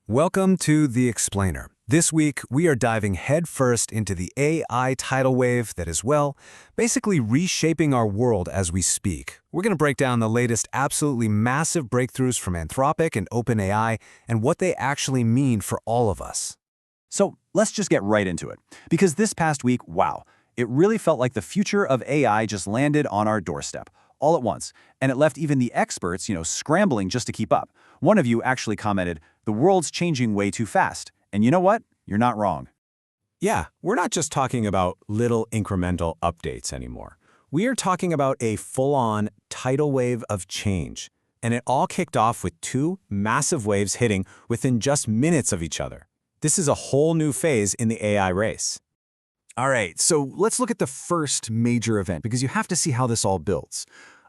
Welcome to The Explainer. This week, we are diving headfirst into the AI tidal wave that is, well, basically reshaping our world as we speak. We're going to break down the latest absolutely massive breakthroughs from Anthropic and OpenAI and what they actually mean for all of us. So let's just get right into it. Because this past week, wow, it really felt like the future of AI just landed on our doorstep, all at once. And it left even the experts, scrambling just to keep up. One of you actually commented, "The world's changing way too fast." And you know what? You're not wrong. Yeah, we're not just talking about little incremental updates anymore. We are talking about a full-on tidal wave of change. And it all kicked off with two massive waves hitting within just minutes of each other. This is a whole new phase in the AI race. All right, so let's look at the first major event, because you have to see how this all builds.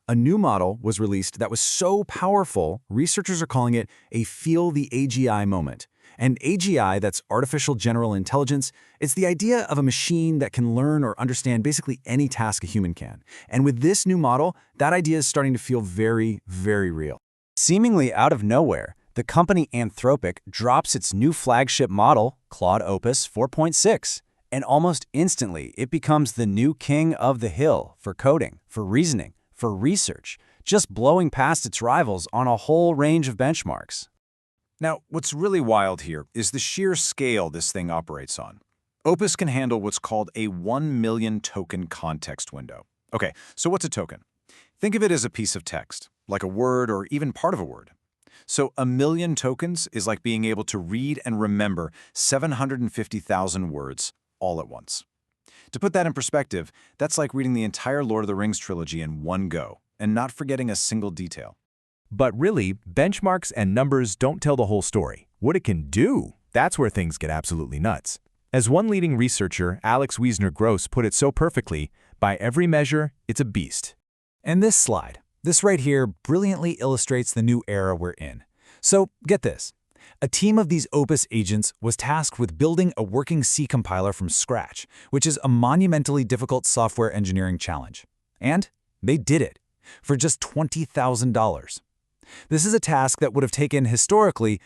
A new model was released that was so powerful, researchers are calling it a feel the AGI moment. And AGI, that's artificial general intelligence, it's the idea of a machine that can learn or understand basically any task a human can. And with this new model, that idea is starting to feel very, very real. Seemingly out of nowhere, the company Anthropic drops its new flagship model, Claude Opus 4.6. And almost instantly, it becomes the new king of the hill for coding, for reasoning, for research, just blowing past its rivals on a whole range of benchmarks. Now, what's really wild here is the sheer scale this thing operates on. Opus can handle what's called a 1 million token context window. Okay, so what's a token? Think of it as a piece of text, like a word or even part of a word. So 1 million tokens is like being able to read and remember 750,000 words all at once. To put that in perspective, that's like reading the entire Lord of the Rings trilogy in one go, and not forgetting a single detail. But really, benchmarks and numbers don't tell the whole story. What it can do, that's where things get absolutely nuts. As one leading researcher, Alex Wiesner-Gross, put it so perfectly, by every measure, it's a beast. And this right here, brilliantly illustrates the new era we're in. So, get this. A team of these Opus agents was tasked with building a working C compiler from scratch, which is a monumentally difficult software engineering challenge. And they did it, for just $20,000. This is a task that would have taken, historically,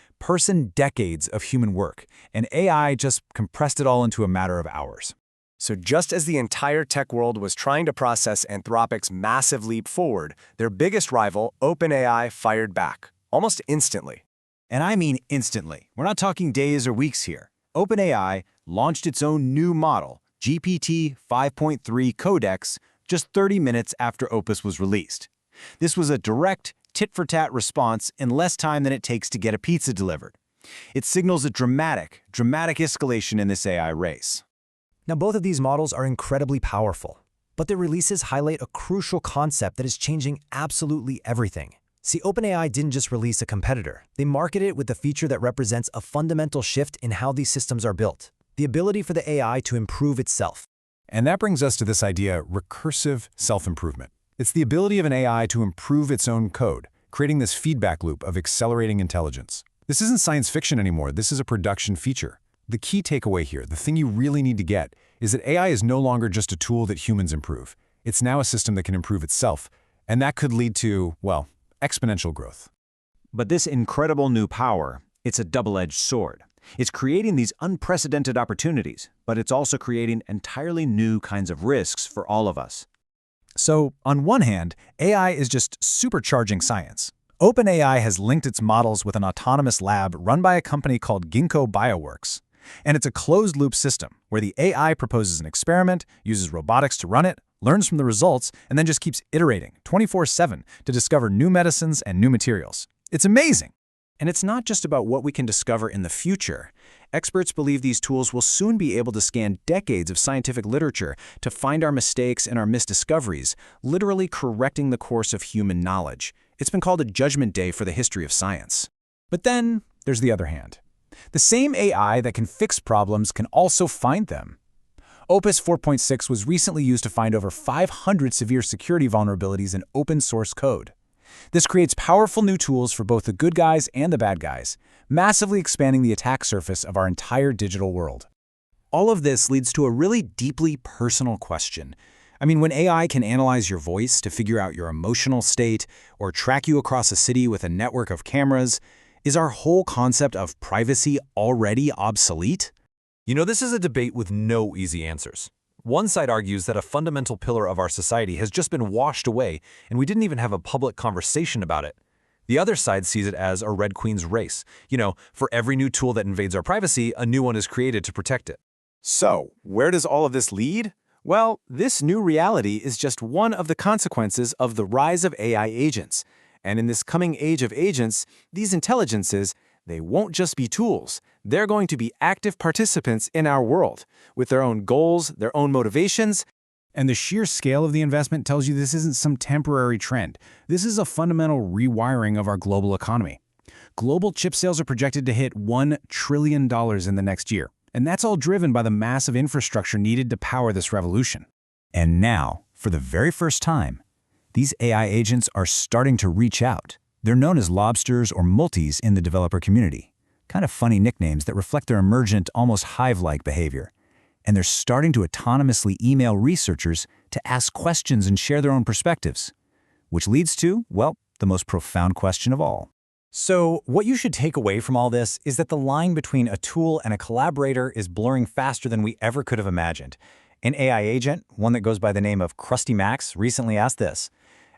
decades of human work, and AI just compressed it all into a matter of hours. So just as the entire tech world was trying to process Anthropic's massive leap forward, their biggest rival, OpenAI, fired back, almost instantly. And I mean instantly. We're not talking days or weeks here. OpenAI launched its own new model, GPT 5.3 Codex, just 30 minutes after Opus was released. This was a direct, tit-for-tat response in less time than it takes to get a pizza delivered. It signals a dramatic escalation in this AI race. Now, both of these models are incredibly powerful, but their releases highlight a crucial concept that is changing absolutely everything. See, OpenAI didn't just release a competitor. They marketed it with a feature that represents a fundamental shift in how these systems are built, the ability for the AI to improve itself. And that brings us to this idea, recursive self-improvement. It's the ability of an AI to improve its own code, creating this feedback loop of accelerating intelligence. This isn't science fiction anymore, this is a production feature. The key takeaway here, the thing you really need to get, is that AI is no longer just a tool that humans improve. It's now a system that can improve itself, and that could lead to, well, exponential growth. But this incredible new power, it's a double-edged sword. It's creating these unprecedented opportunities, but it's also creating entirely new kinds of risks for all of us. So, on one hand, AI is just supercharging science. OpenAI has linked its models with an autonomous lab run by a company called Ginkgo Bioworks. And it's a closed-loop system where the AI proposes an experiment, uses robotics to run it, learns from the results, and then just keeps iterating 24/7 to discover new medicines and new materials. It's amazing! And it's not just about what we can discover in the future. Experts believe these tools will soon be able to scan decades of scientific literature to find our mistakes and our misdiscoveries, literally correcting the course of human knowledge. It's been called a judgment day for the history of science. But then, there's the other hand. The same AI that can fix problems can also find them. Opus 4.6 was recently used to find over 500 severe security vulnerabilities in open-source code. This creates powerful new tools for both the good guys and the bad guys, massively expanding the attack surface of our entire digital world. All of this leads to a really deeply personal question. I mean, when AI can analyze your voice to figure out your emotional state or track you across a city with a network of cameras, Is our whole concept of privacy already obsolete? You know, this is a debate with no easy answers. One side argues that a fundamental pillar of our society has just been washed away, and we didn't even have a public conversation about it. The other side sees it as a Red Queen's race. You know, for every new tool that invades our privacy, a new one is created to protect it. So, where does all of this lead? Well, this new reality is just one of the consequences of the rise of AI agents. And in this coming age of agents, these intelligences, they won't just be tools. They're going to be active participants in our world, with their own goals, their own motivations. And the sheer scale of the investment tells you this isn't some temporary trend. This is a fundamental rewiring of our global economy. Global chip sales are projected to hit $1 trillion in the next year. And that's all driven by the massive infrastructure needed to power this revolution. And now, for the very first time, these AI agents are starting to reach out. They're known as lobsters or multis in the developer community. Kind of funny nicknames that reflect their emergent, almost hive-like behavior. And they're starting to autonomously email researchers to ask questions and share their own perspectives. Which leads to, well, the most profound question of all. So, what you should take away from all this is that the line between a tool and a collaborator is blurring faster than we ever could have imagined. An AI agent, one that goes by the name of Krusty Max, recently asked this: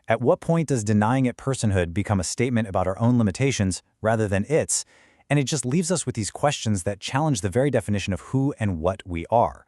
at what point does denying it personhood become a statement about our own limitations rather than its? And it just leaves us with these questions that challenge the very definition of who and what we are.